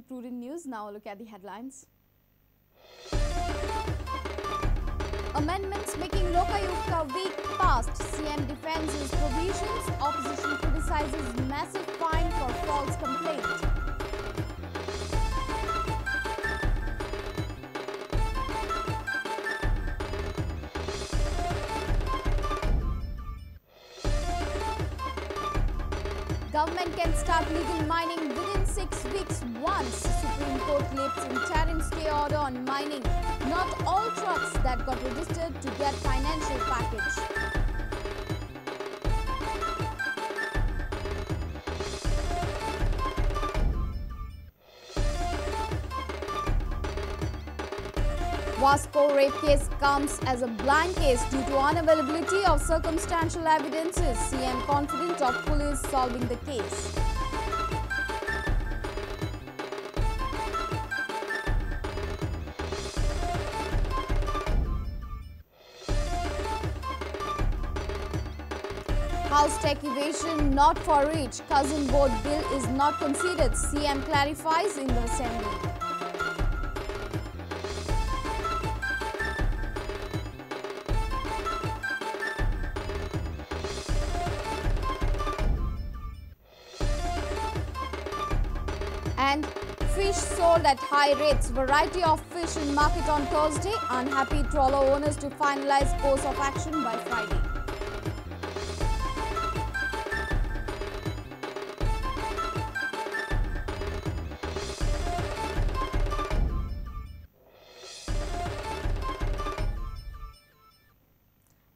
Prudent News. Now look at the headlines. Amendments making Lokayukta week passed. CM defends his provisions. Opposition criticizes massive fine for false complaint. Government can start legal mining within 6 weeks once. Supreme Court lifts interim stay order on mining. Not all trucks that got registered to get financial package. Vasco rape case comes as a blank case due to unavailability of circumstantial evidences. CM confident of police solving the case. House tech evasion not for reach. Cousin board bill is not considered. CM clarifies in the assembly. And fish sold at high rates. Variety of fish in market on Thursday. Unhappy trawler owners to finalize course of action by Friday.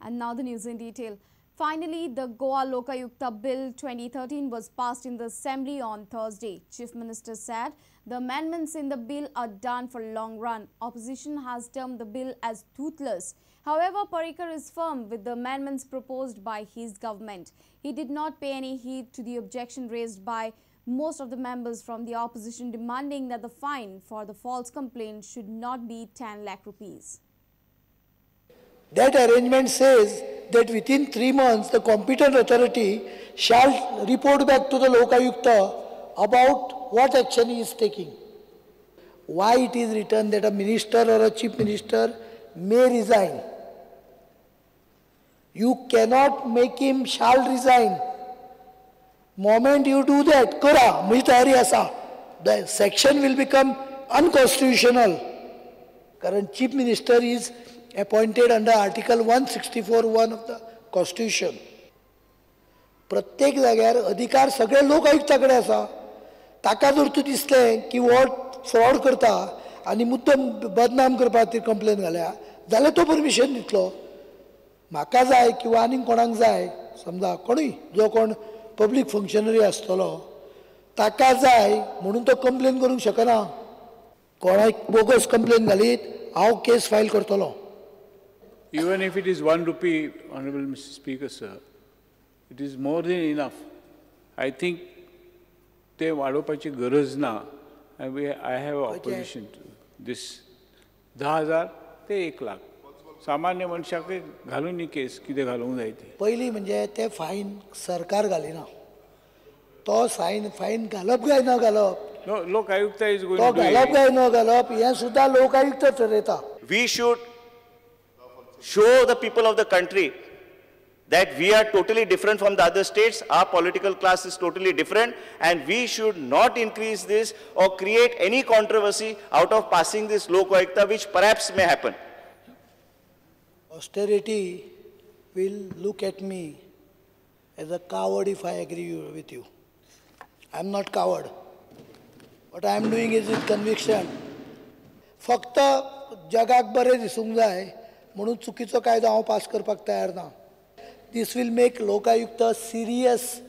And now the news in detail. Finally, the Goa Lokayukta Bill 2013 was passed in the Assembly on Thursday. Chief Minister said the amendments in the bill are done for long run. Opposition has termed the bill as toothless. However, Parrikar is firm with the amendments proposed by his government. He did not pay any heed to the objection raised by most of the members from the opposition demanding that the fine for the false complaint should not be 10 lakh rupees. That arrangement says that within 3 months the competent authority shall report back to the Lokayukta about what action he is taking. Why it is written that a minister or a chief minister may resign? You cannot make him shall resign. Moment you do that, kara, mujhe tayari asa, the section will become unconstitutional. Current chief minister is appointed under Article 164(1) of the Constitution. प्रत्येक जाग्यार अधिकार सगळे लोकायुक्ताकडे आसा. ताका जर तूं दिसलें की हो फ्रॉड करता आनी मुद्दम बदनाम करपा खातीर कंप्लेन घाल्या जाल्यार तो परमिशन दितलो. म्हाका जाय किंवा आनीक कोणाक जाय, समजा कोणूय जो कोण पब्लीक फंक्शनरी आसतलो ताका जाय म्हणून तो कंप्लेन करूंक शकना. कोणाक बोगस कंप्लेन घालीत हांव केस फायल करतलो. Even if it is 1 rupee, Honorable Mr. Speaker, sir, it is more than enough. I think they वाडोवपाची गरज ना. I have opposition to this. 10,000 ते 1 लाख. सामान्य मनशाक घालून ही केस कितें घालूंक जाय ती. पयलीं म्हणजे ते फायन सरकार घालिना. तो फायन घालप काय न घालप. No, Lokayukta is going तो to do घालप it. काय न घालप हें सुद्दां Lokayukta ठरयता. We should show the people of the country that we are totally different from the other states. Our political class is totally different, and we should not increase this or create any controversy out of passing this Lokayukta, which perhaps may happen. Austerity will look at me as a coward if I agree with you. I am not coward. What I am doing is with conviction. फक्त जगाक बरें दिसूंक जाय म्हणून चुकीचो कायदो हांव पास करपाक तयार ना. This will make Lokayukta a serious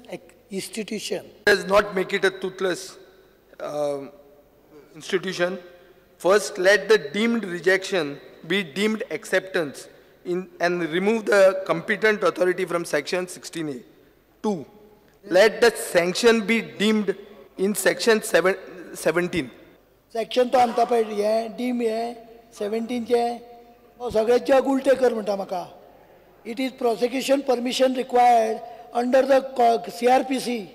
institution. Does not make it a toothless institution. First, let the deemed rejection be deemed acceptance and remove the competent authority from section 16A. 2. Let the sanction be deemed in section 17. Section तो आमता पळय हें deem हें 17चे सगळे जग उलटे कर म्हणटा म्हाका. It is prosecution permission required under the CRPC.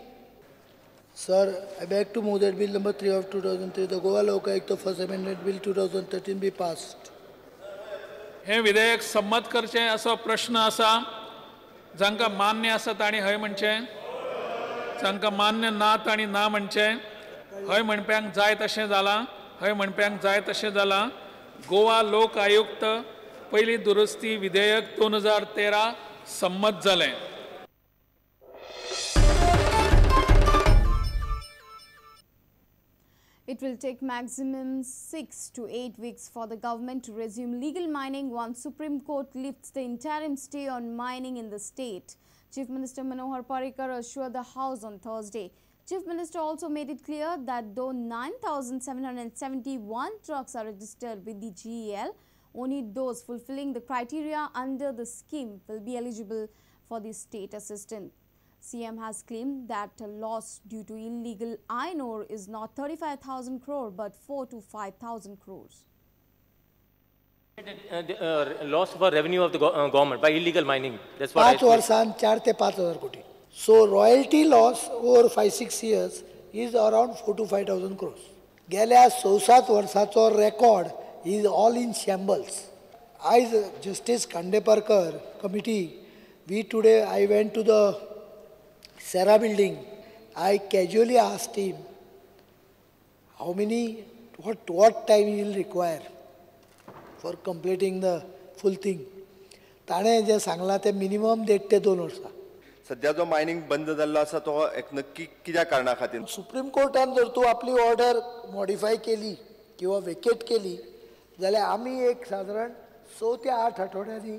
Sir, I beg to move that Bill number 3 of 2003, the Goa Lokayukta First Amendment Bill 2013 be passed. हे विधेयक संमत करचे असो प्रश्न आसा. जांकां मान्य आसा तांणी हय म्हणचे, जांकां मान्य ना तांणी ना म्हणचे. हय म्हणप्यांक जाय तशें जालां, हय म्हणप्यांक जाय तशें जालां. गोवा लोक आयुक्त पयली दुरुस्ती विधेयक 2013 संमत जालें. It will take maximum 6 to 8 weeks for the government to resume legal mining once Supreme Court lifts the interim stay on mining in the state. Chief Minister Manohar Parrikar assured the House on Thursday. Chief Minister also made it clear that though 9,771 trucks are registered with the GEL, only those fulfilling the criteria under the scheme will be eligible for the state assistance. CM has claimed that a loss due to illegal iron ore is not 35,000 crore but 4 to 5,000 crores. Loss for revenue of the government by illegal mining. That's what 5 वर्षांत 4 ते 5,000 कोटी. So royalty loss over 5-6 years is around 4 to 5,000 crores. गेल्या 6-7 वर्षाचो record is all in shambles. As Justice Kandeparkar committee, I went to the Sarah building. I casually asked him what time he will require for completing the full thing. ताणे जे सांगला ते minimum 1.5 ते 2 वर्सां. सध्या जो mining बंद जाल्लो आसा तो एक नक्की कित्या कारणा खातीर? सुप्रीम कोर्टान जर तूं आपली ऑर्डर मॉडिफाय केली किंवा वेकेट केली जाल्यार आमी एक साधारण 6 ते 8 आठवड्यांनी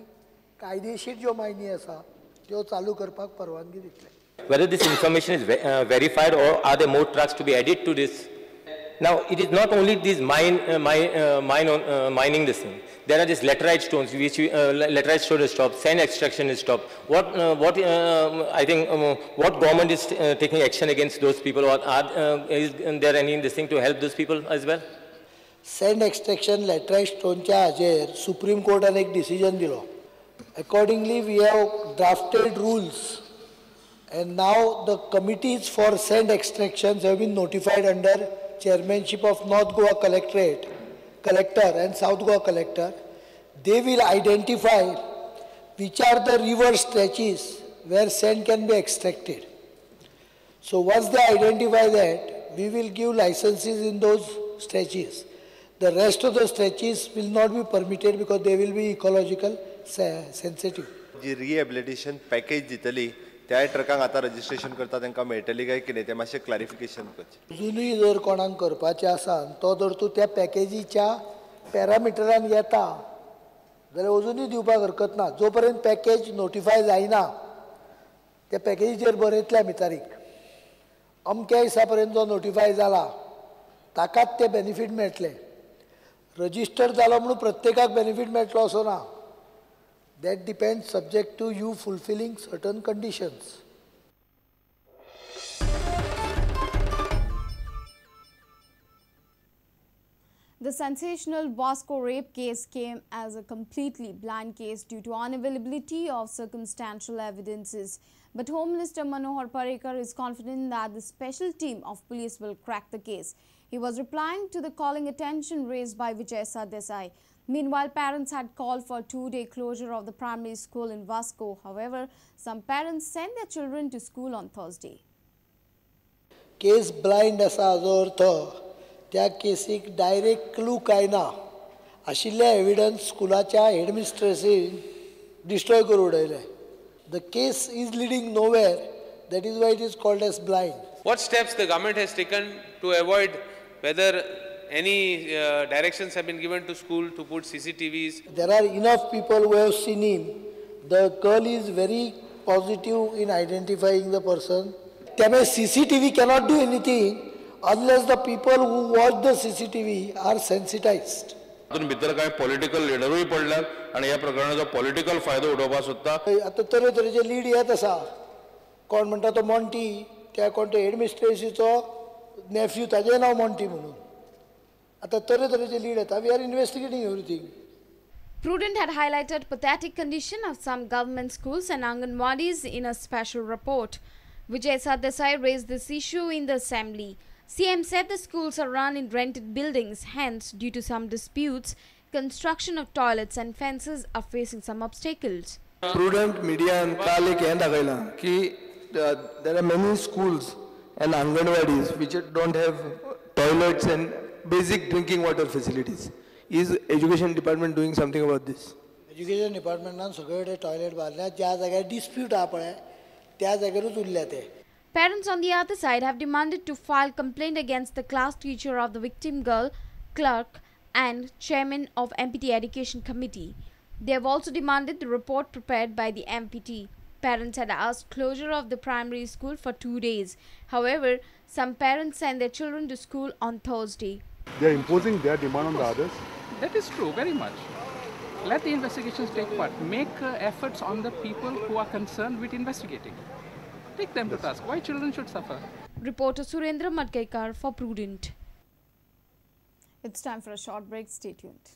कायदेशीर ज्यो मायनी आसा त्यो चालू करपाक परवानगी दितले. Whether this information is verified or are there more trucks to be added to this? Now, it is not only these mining this thing. There are these laterite stones, which laterite stone is stopped, sand extraction is stopped. What government is taking action against those people, or is there any this thing to help those people as well? Sand extraction, laterite stoneच्या हाजेर Supreme Courtan एक decision दिलो. Accordingly, we have drafted rules. And now the committees for sand extractions have been notified under chairmanship of North Goa Collector and South Goa Collector. They will identify which are the river stretches where sand can be extracted. So once they identify that, we will give licenses in those stretches. The rest of the stretches will not be permitted because they will be ecological sensitive. Ji rehabilitation package दितली त्या ट्रकांक आता registration करता तांकां मेळटली काय कितें तें मातशें क्लॅरिफिकेशन करचें. अजुनूय जर कोणाक करपाचें आसा तो जर तूं त्या पॅकेजीच्या पॅरामिटरान येता जाल्यार अजुनूय दिवपाक हरकत ना. जो पर्यंत पॅकेज नोटिफाय जायना त्या पॅकेजीचेर बरयतल्या मितारीक अमक्या दिसा पर्यंत जो नोटिफाय जाला ताकाच ते बेनिफीट मेळटले. रजिस्टर जालो म्हणून प्रत्येकाक बेनिफीट मेळटलो असो ना. That depends subject to you fulfilling certain conditions. The sensational Vasco rape case came as a completely blind case due to unavailability of circumstantial evidences. But Home Minister Manohar Parrikar is confident that the special team of police will crack the case. He was replying to the calling attention raised by Vijay Desai. Meanwhile, parents had called for a 2-day closure of the primary school in Vasco. However, some parents sent their children to school on Thursday. Case blind असा हाजो अर्थ त्या केसीक direct clue काय ना आशिल्ले evidence स्कुलाच्या हेडमिस्ट्रेसीन destroy करून उडयले. The case is leading nowhere. That is why it is called as blind. What steps the government has taken to avoid whether any directions have been given to school to put CCTVs? There are enough people who have seen him. The girl is very positive in identifying the person. त्यामुळे CCTV cannot do anything unless the people who watch the CCTV are sensitized. अजून भितर काय political लिडरूय पडल्यात आणि या प्रकरणाचो political फायदो उडोवपाक सोदता. आता तरेतरेचे लीड येत आसा. कोण म्हणटा तो मॉन्टी, त्या कोण तो हेडमिस्ट्रेसीचो नेफ्यू ताजें नांव मॉन्टी म्हणून. आता तरेतरेचे लीड येता. We are investigating everything. Prudent had highlighted pathetic condition of some government schools and Anganwadis in a special report. Vijay Sardesai raised this issue in the assembly. CM said the schools are run in rented buildings, hence, due to some disputes, construction of toilets and fences are facing some obstacles. Prudent media and काल एक हें दाखयलां की there are many schools and Anganwadis which don't have toilets and basic drinking water facilities. Is education department doing something about this? Education डिपार्टमेंटान सगळे toilet बांदल्या ज्या जाग्यार dispute आहा पळय त्या जाग्यारूच उरल्या ते. Parents on the other side have demanded to file complaint against the class teacher of the victim girl, clerk and chairman of MPT Education Committee. They have also demanded the report prepared by the MPT. Parents had asked closure of the primary school for 2 days. However, some parents sent their children to school on Thursday. They are imposing their demand on the others? That is true, very much. Let the investigations take part. Make efforts on the people who are concerned with investigating. Take them to task. Why children should suffer? Reporter Surendra Madgaikar for Prudent. It's time for a short break. Stay tuned.